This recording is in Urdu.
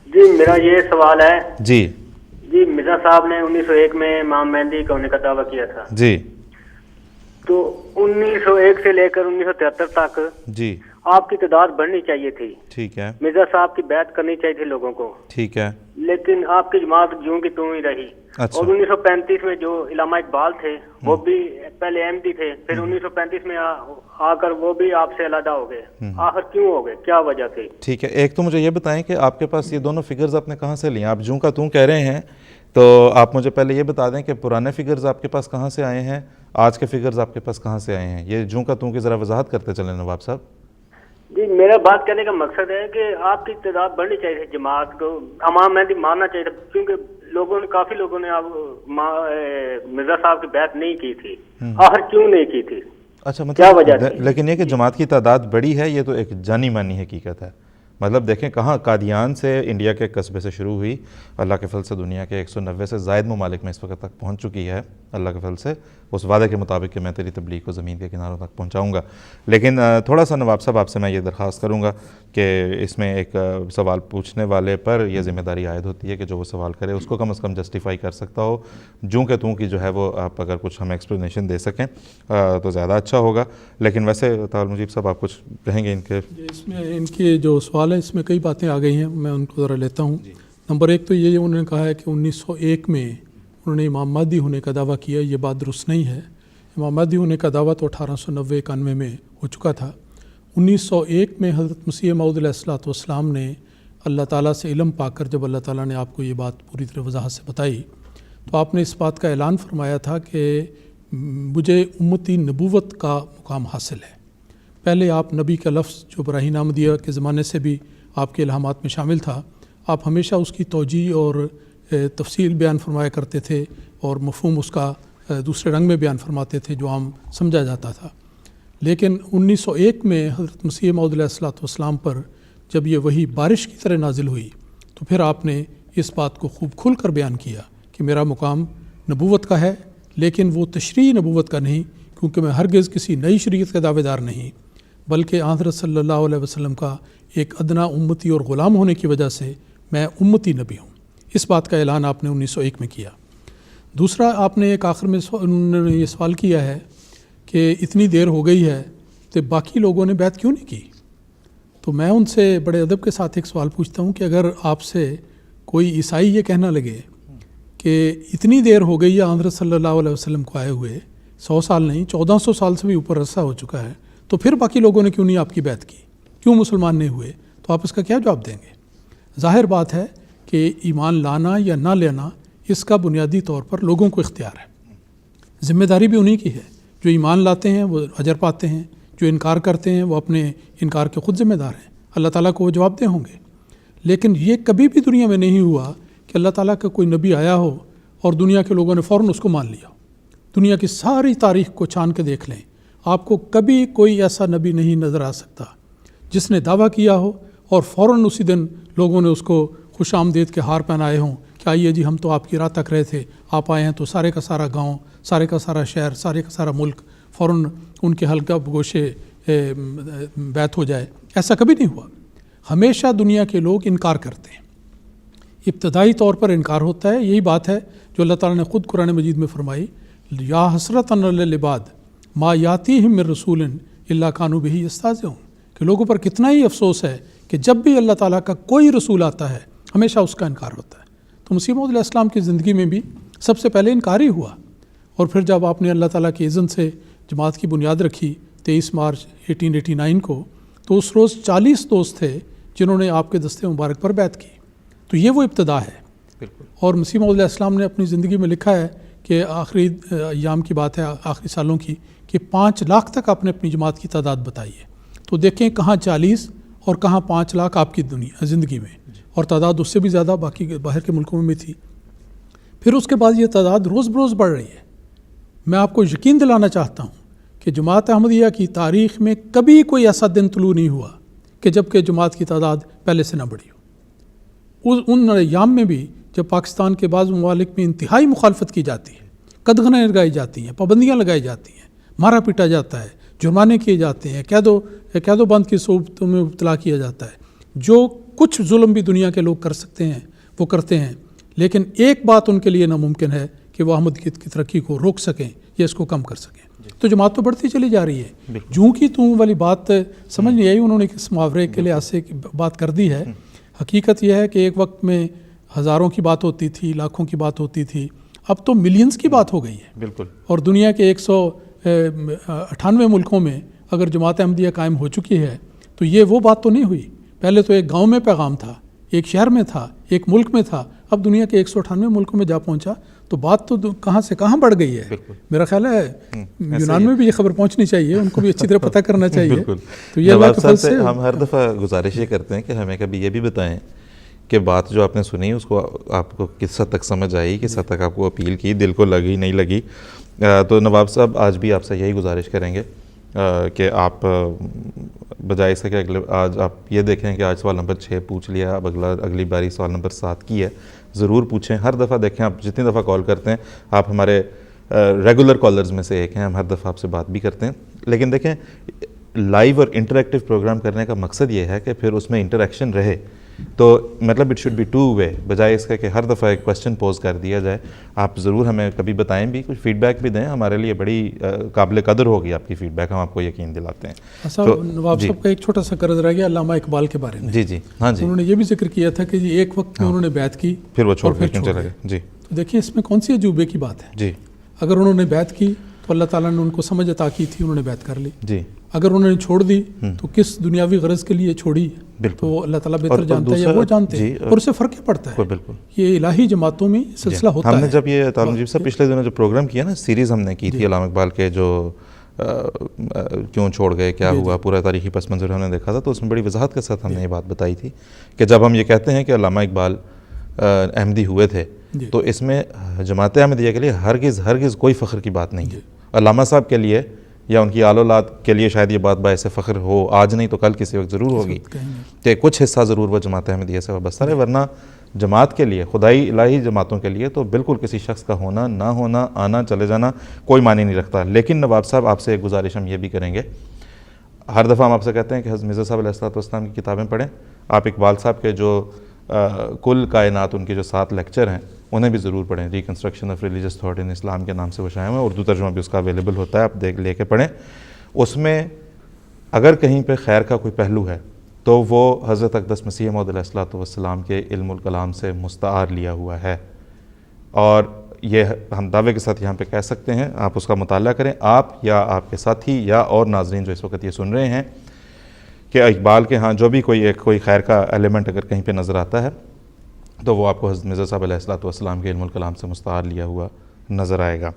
جی میرا یہ سوال ہے جی جی مرزا صاحب نے 1901 میں امام مہدی کا ہونے کا دعویٰ کیا تھا جی تو 1901 سے لے کر 1973 تک جی آپ کی تعداد بڑھنی چاہیے تھی. ٹھیک ہے مرزا صاحب کی بیعت کرنی چاہیے تھی لوگوں کو, ٹھیک ہے لیکن آپ کی جماعت جوں کی توں ہی رہی. اچھا اور 1935 میں جو علامہ اقبال تھے وہ بھی پہلے احمدی تھے, پھر 1935 میں آ کر وہ بھی آپ سے علیحدہ ہو گئے. آخر کیوں ہو گئے, کیا وجہ تھی؟ ٹھیک ہے. ایک تو مجھے یہ بتائیں کہ آپ کے پاس یہ دونوں فگرز آپ نے کہاں سے لیں؟ آپ جوں کا توں کہہ رہے ہیں تو آپ مجھے پہلے یہ بتا دیں کہ پرانے فگرز آپ کے پاس کہاں سے آئے ہیں, آج کے فگرز آپ کے پاس کہاں سے آئے ہیں؟ یہ جوں کا توں کی ذرا وضاحت کرتے چلیں نواب صاحب. جی میرا بات کرنے کا مقصد ہے کہ آپ کی تعداد بڑھنی چاہیے تھی, جماعت کو امام مہدی ماننا چاہیے تھا, کیونکہ لوگوں نے کافی لوگوں نے مرزا صاحب کی بیعت نہیں کی تھی. آخر کیوں نہیں کی تھی؟ اچھا کیا وجہ مطلب تھی؟ لیکن یہ کہ جماعت کی تعداد بڑی ہے یہ تو ایک جانی مانی حقیقت ہے. مطلب دیکھیں کہاں قادیان سے انڈیا کے قصبے سے شروع ہوئی, اللہ کے فضل سے دنیا کے 190 سے زائد ممالک میں اس وقت تک پہنچ چکی ہے اللہ کے فضل سے, اس وعدے کے مطابق کہ میں تیری تبلیغ کو زمین کے کناروں تک پہنچاؤں گا. لیکن تھوڑا سا نواب صاحب آپ سے میں یہ درخواست کروں گا کہ اس میں ایک سوال پوچھنے والے پر یہ ذمہ داری عائد ہوتی ہے کہ جو وہ سوال کرے اس کو کم از کم جسٹیفائی کر سکتا ہو. جوں کہ توں کی جو ہے وہ آپ اگر کچھ ہمیں ایکسپلینیشن دے سکیں تو زیادہ اچھا ہوگا. لیکن ویسے طاہر مجیب صاحب آپ کچھ کہیں گے ان کے؟ اس میں ان کے جو سوال ہے اس میں کئی باتیں آ گئی ہیں, میں ان کو ذرا لیتا ہوں. نمبر ایک تو یہ انہوں نے کہا ہے کہ 1901 میں انہوں نے امام مہدی ہونے کا دعویٰ کیا, یہ بات درست نہیں ہے. امام مہدی ہونے کا دعویٰ تو 1890-91 میں ہو چکا تھا. 1901 میں حضرت مسیح موعود علیہ الصلوۃ والسلام نے اللہ تعالیٰ سے علم پا کر جب اللہ تعالیٰ نے آپ کو یہ بات پوری طرح وضاحت سے بتائی تو آپ نے اس بات کا اعلان فرمایا تھا کہ مجھے امتی نبوت کا مقام حاصل ہے. پہلے آپ نبی کا لفظ جو براہیم احمدیہ کے زمانے سے بھی آپ کے الہامات میں شامل تھا, آپ ہمیشہ اس کی توجیہ اور تفصیل بیان فرمایا کرتے تھے اور مفہوم اس کا دوسرے رنگ میں بیان فرماتے تھے جو عام سمجھا جاتا تھا. لیکن 1901 میں حضرت مسیح موعود علیہ الصلوۃ والسلام پر جب یہ وحی بارش کی طرح نازل ہوئی تو پھر آپ نے اس بات کو خوب کھل کر بیان کیا کہ میرا مقام نبوت کا ہے, لیکن وہ تشریعی نبوت کا نہیں, کیونکہ میں ہرگز کسی نئی شریعت کا دعوے دار نہیں, بلکہ حضرت صلی اللہ علیہ وسلم کا ایک ادنا امتی اور غلام ہونے کی وجہ سے میں امتی نبی ہوں. اس بات کا اعلان آپ نے 1901 میں کیا. دوسرا آپ نے ایک آخر میں انہوں نے یہ سوال کیا ہے کہ اتنی دیر ہو گئی ہے تو باقی لوگوں نے بیعت کیوں نہیں کی؟ تو میں ان سے بڑے ادب کے ساتھ ایک سوال پوچھتا ہوں کہ اگر آپ سے کوئی عیسائی یہ کہنا لگے کہ اتنی دیر ہو گئی ہے حضرت صلی اللہ علیہ وسلم کو آئے ہوئے 100 سال نہیں 1400 سال سے بھی اوپر عرصہ ہو چکا ہے, تو پھر باقی لوگوں نے کیوں نہیں آپ کی بیعت کی, کیوں مسلمان نہیں ہوئے؟ تو آپ اس کا کیا جواب دیں گے؟ ظاہر بات ہے کہ ایمان لانا یا نہ لینا اس کا بنیادی طور پر لوگوں کو اختیار ہے. ذمہ داری بھی انہی کی ہے. جو ایمان لاتے ہیں وہ اجر پاتے ہیں, جو انکار کرتے ہیں وہ اپنے انکار کے خود ذمہ دار ہیں, اللہ تعالیٰ کو وہ جواب دہ ہوں گے. لیکن یہ کبھی بھی دنیا میں نہیں ہوا کہ اللہ تعالیٰ کا کوئی نبی آیا ہو اور دنیا کے لوگوں نے فوراً اس کو مان لیا. دنیا کی ساری تاریخ کو چھان کے دیکھ لیں, آپ کو کبھی کوئی ایسا نبی نہیں نظر آ سکتا جس نے دعویٰ کیا ہو اور فوراً اسی دن لوگوں نے اس کو خوش آمدید کے ہار پہنائے ہوں کہ آئیے جی ہم تو آپ کی راہ تک رہے تھے, آپ آئے ہیں تو سارے کا سارا گاؤں, سارے کا سارا شہر, سارے کا سارا ملک فوراً ان کے حلقہ گوشے بیعت ہو جائے. ایسا کبھی نہیں ہوا. ہمیشہ دنیا کے لوگ انکار کرتے ہیں, ابتدائی طور پر انکار ہوتا ہے. یہی بات ہے جو اللہ تعالیٰ نے خود قرآن مجید میں فرمائی, یا حسرتاً علی العباد ما یاتیہم من رسول الا کانوا بہ یستہزئون, کہ لوگوں پر کتنا ہی افسوس ہے کہ جب بھی اللہ تعالیٰ کا کوئی رسول آتا ہے ہمیشہ اس کا انکار ہوتا ہے. تو مسیح موعود علیہ السلام کی زندگی میں بھی سب سے پہلے انکار ہی ہوا, اور پھر جب آپ نے اللہ تعالیٰ کی اذن سے جماعت کی بنیاد رکھی 23 مارچ 1889 کو, تو اس روز 40 دوست تھے جنہوں نے آپ کے دستے مبارک پر بیعت کی. تو یہ وہ ابتدا ہے. اور مسیح موعود علیہ السلام نے اپنی زندگی میں لکھا ہے کہ آخری ایام کی بات ہے, آخری سالوں کی, کہ 5 لاکھ تک آپ نے اپنی جماعت کی تعداد بتائی ہے. تو دیکھیں کہاں 40 اور کہاں 5 لاکھ آپ کی زندگی میں, اور تعداد اس سے بھی زیادہ باقی باہر کے ملکوں میں بھی تھی. پھر اس کے بعد یہ تعداد روز بروز بڑھ رہی ہے. میں آپ کو یقین دلانا چاہتا ہوں کہ جماعت احمدیہ کی تاریخ میں کبھی کوئی ایسا دن طلوع نہیں ہوا کہ جب کہ جماعت کی تعداد پہلے سے نہ بڑھی ہو. ان ایام میں بھی جب پاکستان کے بعض ممالک میں انتہائی مخالفت کی جاتی ہے, قدغنیں لگائی جاتی ہیں, پابندیاں لگائی جاتی ہیں, مارا پیٹا جاتا ہے, جرمانے کیے جاتے ہیں, قید و بند کی صورت میں مبتلا کیا جاتا ہے, جو کچھ ظلم بھی دنیا کے لوگ کر سکتے ہیں وہ کرتے ہیں، لیکن ایک بات ان کے لیے ناممکن ہے کہ وہ احمدیت کی ترقی کو روک سکیں یا اس کو کم کر سکیں۔ تو جماعت تو بڑھتی چلی جا رہی ہے، جوں کی توں والی بات سمجھ نہیں آئی، انہوں نے اس محاورے کے لحاظ سے بات کر دی ہے۔ حقیقت یہ ہے کہ ایک وقت میں ہزاروں کی بات ہوتی تھی، لاکھوں کی بات ہوتی تھی، اب تو ملینز کی بات ہو گئی ہے۔ بالکل۔ اور دنیا کے 198 ملکوں میں اگر جماعت احمدیہ قائم ہو چکی ہے تو یہ وہ بات تو نہیں ہوئی۔ پہلے تو ایک گاؤں میں پیغام تھا، ایک شہر میں تھا، ایک ملک میں تھا، اب دنیا کے 198 ملکوں میں جا پہنچا، تو بات تو کہاں سے کہاں بڑھ گئی ہے۔ میرا خیال ہے یونان میں بھی یہ خبر پہنچنی چاہیے، ان کو بھی اچھی طرح پتہ کرنا چاہیے۔ تو یہ اللہ کے فضل سے ہم ہر دفعہ گزارش یہ کرتے ہیں کہ ہمیں کبھی یہ بھی بتائیں کہ بات جو آپ نے سنی اس کو آپ کو کس حد تک سمجھ آئی، کس حد تک آپ کو اپیل کی، دل کو لگی نہیں لگی۔ تو نواب صاحب آج بھی آپ سے یہی گزارش کریں گے کہ آپ بجائے اس کہ آج آپ یہ دیکھیں کہ آج سوال نمبر 6 پوچھ لیا، اب اگلی باری سوال نمبر 7 کی ہے، ضرور پوچھیں۔ ہر دفعہ دیکھیں، آپ جتنی دفعہ کال کرتے ہیں آپ ہمارے ریگولر کالرز میں سے ایک ہیں، ہم ہر دفعہ آپ سے بات بھی کرتے ہیں، لیکن دیکھیں لائیو اور انٹریکٹیو پروگرام کرنے کا مقصد یہ ہے کہ پھر اس میں انٹریکشن رہے، تو مطلب اٹ شوڈ بی ٹو وے، بجائے اس کا کہ ہر دفعہ ایک کوسچن پوز کر دیا جائے۔ آپ ضرور ہمیں کبھی بتائیں بھی، کچھ فیڈ بیک بھی دیں، ہمارے لیے بڑی قابل قدر ہوگی آپ کی فیڈ بیک، ہم آپ کو یقین دلاتے ہیں۔ نواب صاحب کا ایک چھوٹا سا قرض رہ گیا علامہ اقبال کے بارے میں۔ جی ہاں جی، انہوں نے یہ بھی ذکر کیا تھا کہ ایک وقت میں انہوں نے بیعت کی پھر وہ چھوڑ کر چلے گئے۔ جی تو دیکھیے اس میں کون سی عجوبے کی بات ہے۔ جی، اگر انہوں نے بیعت کی تو اللہ تعالیٰ نے ان کو سمجھ عطا کی تھی، انہوں نے بیعت کر لی۔ جی، اگر انہوں نے چھوڑ دی تو کس دنیاوی غرض کے لیے چھوڑی، تو وہ اللہ تعالیٰ بہتر جانتا ہے یا وہ جانتے ہیں، اور اس سے فرق کیا پڑتا ہے۔ بالکل، یہ الہی جماعتوں میں سلسلہ ہوتا ہے۔ ہم نے جب یہ طارق نجیب صاحب پچھلے دنوں جو پروگرام کیا نا، سیریز ہم نے کی تھی علامہ اقبال کے، جو کیوں چھوڑ گئے، کیا ہوا، پورا تاریخی پس منظر ہم نے دیکھا تھا، تو اس میں بڑی وضاحت کے ساتھ ہم نے یہ بات بتائی تھی کہ جب ہم یہ کہتے ہیں کہ علامہ اقبال احمدی ہوئے تھے، تو اس میں جماعت احمدیہ کے لیے ہرگز کوئی فخر کی بات نہیں ہے۔ علامہ صاحب کے لیے یا ان کی آل اولاد کے لیے شاید یہ بات باعث فخر ہو، آج نہیں تو کل کسی وقت ضرور ہوگی کہ کچھ حصہ ضرور وہ جماعت احمدیہ سے وابستہ ہے، ورنہ جماعت کے لیے، خدائی الہی جماعتوں کے لیے تو بالکل کسی شخص کا ہونا نہ ہونا، آنا چلے جانا کوئی معنی نہیں رکھتا۔ لیکن نواب صاحب آپ سے ایک گزارش ہم یہ بھی کریں گے، ہر دفعہ ہم آپ سے کہتے ہیں کہ حضرت مرزا صاحب علیہ السلام کی کتابیں پڑھیں، آپ اقبال صاحب کے جو کل کائنات ان کے جو 7 لیکچر ہیں انہیں بھی ضرور پڑھیں، reconstruction of religious thought in Islam کے نام سے وہ شائع ہیں، اردو ترجمہ بھی اس کا اویلیبل ہوتا ہے، آپ لے کے پڑھیں۔ اس میں اگر کہیں پہ خیر کا کوئی پہلو ہے تو وہ حضرت اقدس مسیح موعود علیہ السلام کے علم الکلام سے مستعار لیا ہوا ہے، اور یہ ہم دعوے کے ساتھ یہاں پہ کہہ سکتے ہیں، آپ اس کا مطالعہ کریں، آپ یا آپ کے ساتھی یا اور ناظرین جو اس وقت یہ سن رہے ہیں، کہ اقبال کے ہاں جو بھی کوئی خیر کا ایلیمنٹ اگر کہیں پہ نظر آتا ہے تو وہ آپ کو حضرت مرزا صاحب علیہ السلام کے علم الکلام سے مستعار لیا ہوا نظر آئے گا۔